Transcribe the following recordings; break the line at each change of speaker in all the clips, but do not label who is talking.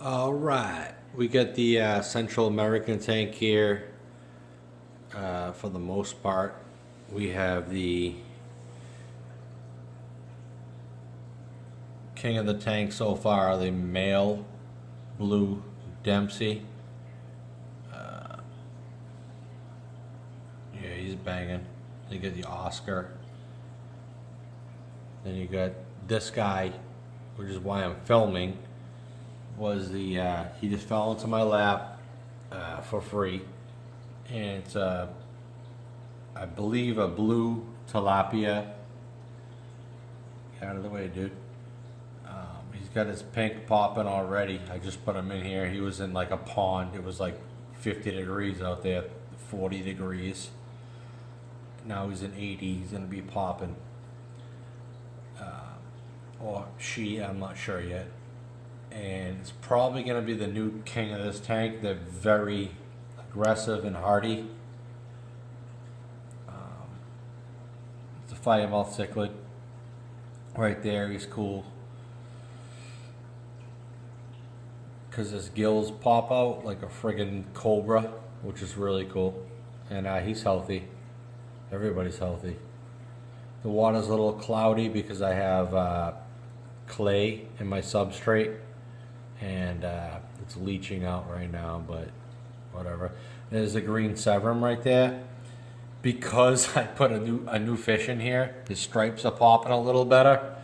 All right, we got the Central American tank here. For the most part, we have the king of the tank so far, the male blue Dempsey. Yeah, he's banging. Then you got the Oscar. Then you got this guy, which is why I'm filming. Was the he just fell into my lap for free, and it's I believe a blue talapia. Get out of the way, dude. He's got his pink popping already. I just put him in here. He was in like a pond. It was like 50 degrees out there, 40 degrees. Now he's in 80. He's gonna be popping. Or she, I'm not sure yet. And it's probably going to be the new king of this tank. They're very aggressive and hardy. It's a firemouth cichlid. Right there, he's cool. Because his gills pop out like a friggin' cobra, which is really cool. And he's healthy. Everybody's healthy. The water's a little cloudy because I have clay in my substrate. And it's leaching out right now, but whatever. There's a green severum right there. Because I put a new fish in here, his stripes are popping a little better.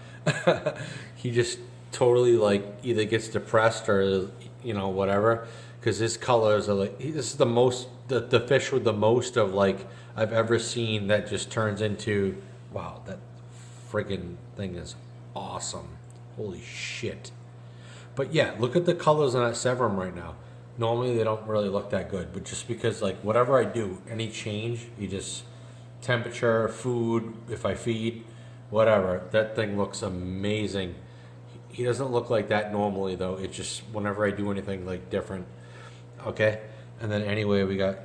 He just totally like either gets depressed or whatever. Because his colors are like this is the fish with the most of like I've ever seen that just turns into wow, that friggin' thing is awesome. Holy shit. But yeah, look at the colors on that severum right now. Normally they don't really look that good, but just because like whatever I do, any change, you just temperature, food, if I feed, whatever, that thing looks amazing. He doesn't look like that normally though. It's just whenever I do anything like different. Okay? And then anyway, we got,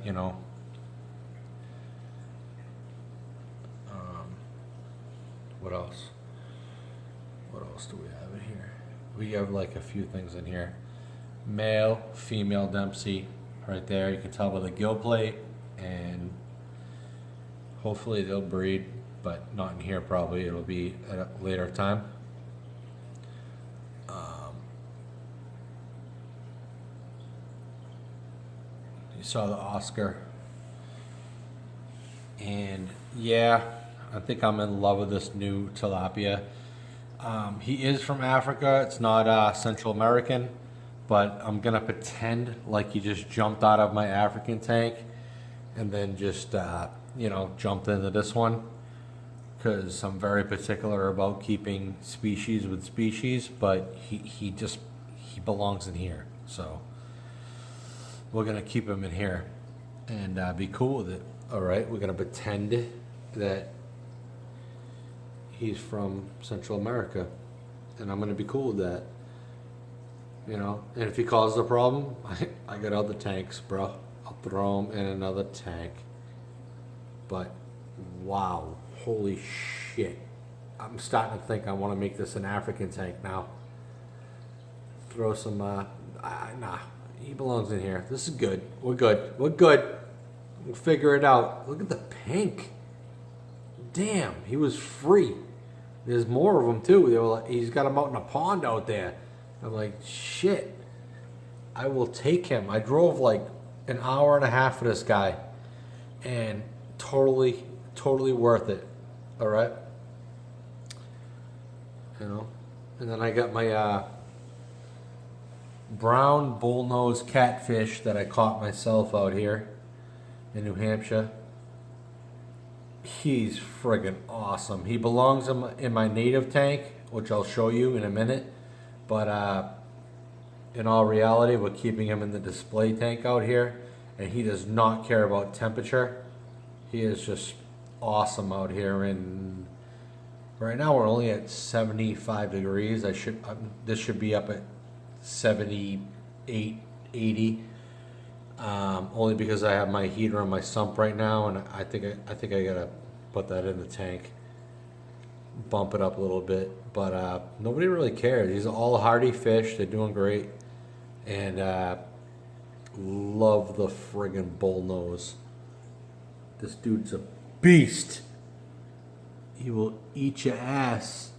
what else? What else do we have in here? We have like a few things in here. Male, female Dempsey, right there. You can tell by the gill plate, and hopefully they'll breed, but not in here probably. It'll be at a later time. You saw the Oscar, and yeah, I think I'm in love with this new tilapia. He is from Africa. It's not Central American, but I'm gonna pretend like he just jumped out of my African tank and then just jumped into this one because I'm very particular about keeping species with species. But he belongs in here, so we're gonna keep him in here and be cool with it. All right, we're gonna pretend that he's from Central America, and I'm gonna be cool with that. And if he causes a problem, I got other tanks, bro. I'll throw him in another tank. But wow, holy shit! I'm starting to think I want to make this an African tank now. Throw some. Nah, he belongs in here. This is good. We're good. We're good. We'll figure it out. Look at the pink. Damn, he was free. There's more of them too. They were like, he's got them out in a pond out there. I'm like, shit. I will take him. I drove like an hour and a half for this guy, and totally worth it. All right. And then I got my brown bullnose catfish that I caught myself out here in New Hampshire. He's friggin' awesome. He belongs in my native tank, which I'll show you in a minute. But in all reality, we're keeping him in the display tank out here, and he does not care about temperature. He is just awesome out here. And right now we're only at 75 degrees. This should be up at 78, 80. Only because I have my heater on my sump right now, and I think I gotta put that in the tank, bump it up a little bit. But nobody really cares. These are all hardy fish. They're doing great, And love the friggin' bullnose. This dude's a beast. He will eat your ass.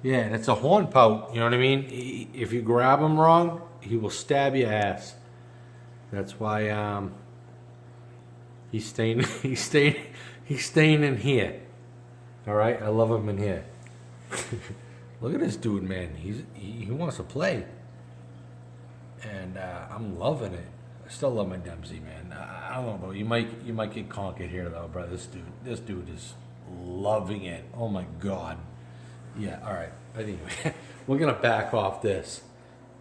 Yeah, and it's a horn pout, you know what I mean? If you grab him wrong, he will stab your ass. That's why he's staying he's staying in here. All right, I love him in here. Look at this dude, man. He wants to play, and I'm loving it. I still love my Dempsey, man. I don't know, bro. You might get conquered here, though, bro. This dude is loving it. Oh my god. Yeah. All right. Anyway, we're gonna back off this.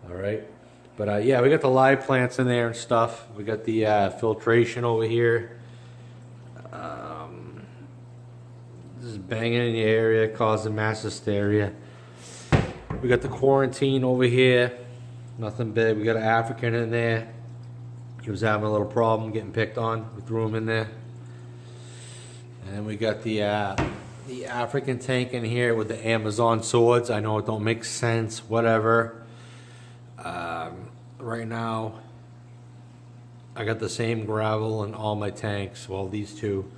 All right. But yeah, we got the live plants in there and stuff. We got the filtration over here. This is banging in the area, causing mass hysteria. We got the quarantine over here. Nothing big. We got an African in there. He was having a little problem getting picked on. We threw him in there. And then we got the African tank in here with the Amazon swords. I know it don't make sense. Whatever. Right now, I got the same gravel in all my tanks. Well, these two.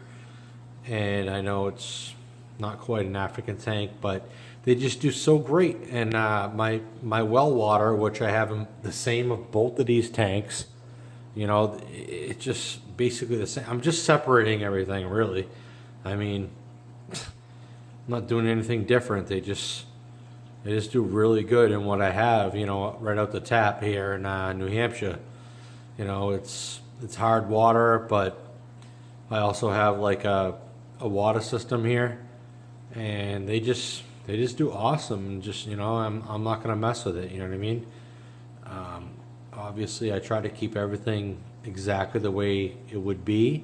And I know it's not quite an African tank, but they just do so great. And my well water, which I have the same of both of these tanks, you know, it's just basically the same. I'm just separating everything, really. I mean, I'm not doing anything different. They just do really good in what I have, you know, right out the tap here in New Hampshire. You know, it's hard water, but I also have like a water system here, and they just do awesome. Just, you know, I'm not gonna mess with it. You know what I mean? Obviously, I try to keep everything exactly the way it would be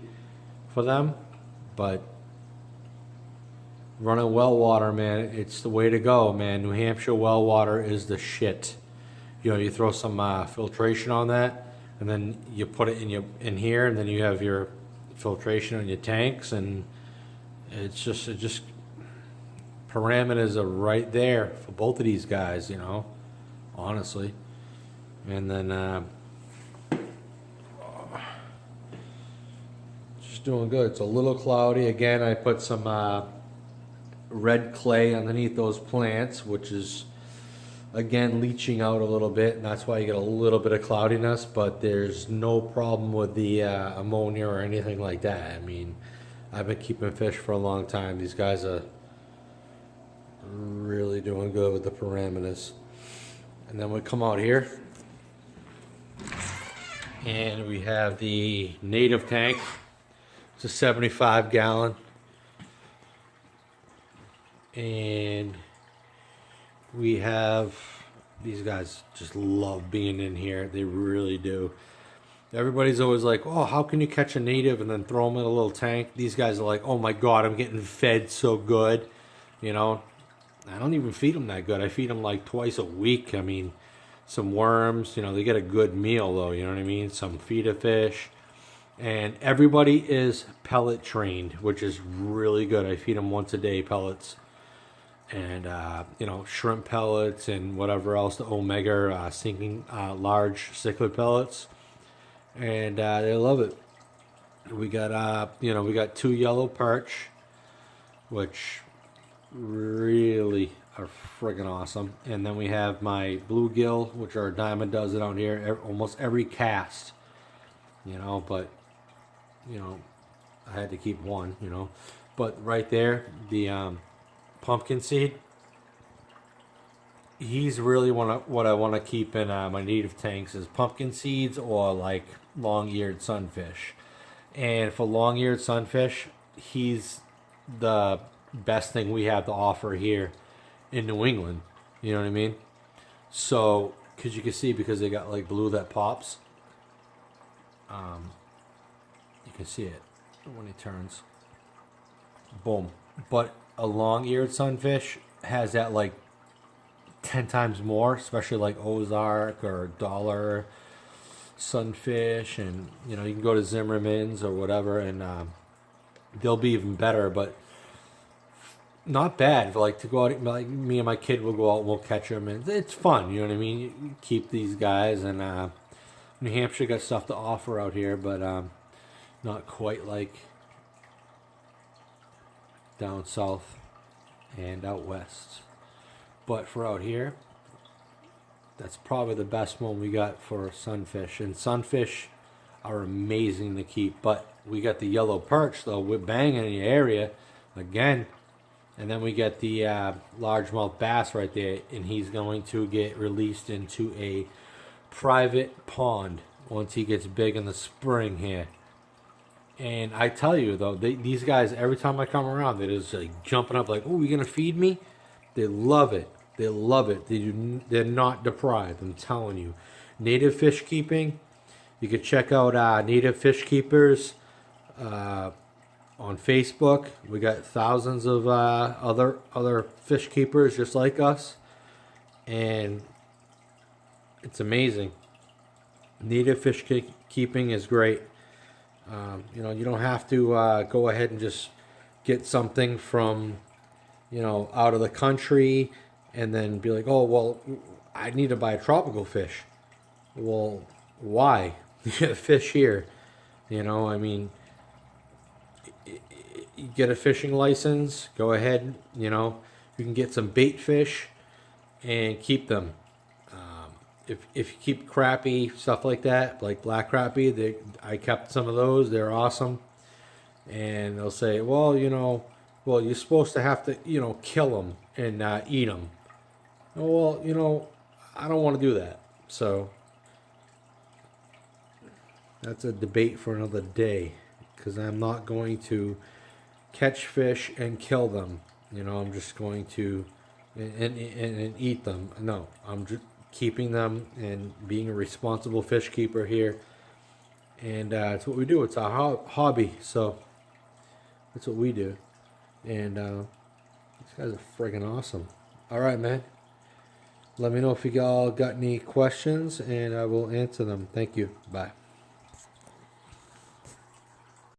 for them, but running well water, man, it's the way to go, man. New Hampshire well water is the shit. You know, you throw some filtration on that, and then you put it in here, and then you have your filtration on your tanks, and it just parameters are right there for both of these guys, you know, honestly. And then just doing good. It's a little cloudy again. I put some red clay underneath those plants, which is again leaching out a little bit, and that's why you get a little bit of cloudiness. But there's no problem with the ammonia or anything like that. I mean, I've been keeping fish for a long time. These guys are really doing good with the parameters. And then we come out here, and we have the native tank. It's a 75 gallon. And we have, these guys just love being in here. They really do. Everybody's always like, oh, how can you catch a native and then throw them in a little tank? These guys are like, oh my God, I'm getting fed so good. You know, I don't even feed them that good. I feed them like twice a week. I mean, some worms, you know, they get a good meal though, you know what I mean? Some feeder fish. And everybody is pellet trained, which is really good. I feed them once a day pellets. And, you know, shrimp pellets and whatever else, the omega sinking large cichlid pellets. And they love it. We got, you know, we got 2 yellow perch, which really are friggin' awesome. And then we have my bluegill, which are a dime a dozen out here, almost every cast, you know, but, you know, I had to keep one, you know. But right there, the pumpkin seed, he's really what I want to keep in my native tanks is pumpkin seeds or like long-eared sunfish. And for long-eared sunfish, he's the best thing we have to offer here in New England. You know what I mean? So, because you can see, because they got like blue that pops, you can see it when he turns. Boom. But a long-eared sunfish has that like 10 times more, especially like Ozark or Dollar sunfish, and you know, you can go to Zimmerman's or whatever, and they'll be even better. But not bad. Like to go out, like me and my kid will go out, we'll catch them, and it's fun. You know what I mean? You keep these guys, and New Hampshire got stuff to offer out here, but not quite like down south and out west. But for out here, that's probably the best one we got for sunfish. And sunfish are amazing to keep. But we got the yellow perch, though. We're banging in the area again. And then we get the largemouth bass right there. And he's going to get released into a private pond once he gets big in the spring here. And I tell you, though, these guys, every time I come around, they're just like jumping up like, oh, you going to feed me? They love it. They love it. They're not deprived, I'm telling you. Native fish keeping, you can check out Native Fish Keepers on Facebook. We got thousands of other fish keepers just like us. And it's amazing. Native fish keeping is great. You know, you don't have to go ahead and just get something from, you know, out of the country and then be like, oh, well, I need to buy a tropical fish. Well, why? You get fish here. You know, I mean, you get a fishing license, go ahead, you know, you can get some bait fish and keep them. If you keep crappie, stuff like that, like black crappie, I kept some of those. They're awesome. And they'll say, well, you know, well, you're supposed to have to, you know, kill them and eat them. Well, you know, I don't want to do that. So that's a debate for another day, because I'm not going to catch fish and kill them. You know, I'm just going to and eat them. No, I'm just keeping them and being a responsible fish keeper here. And it's what we do. It's our hobby. So that's what we do. And these guys are friggin' awesome. All right, man. Let me know if you all got any questions, and I will answer them. Thank you. Bye.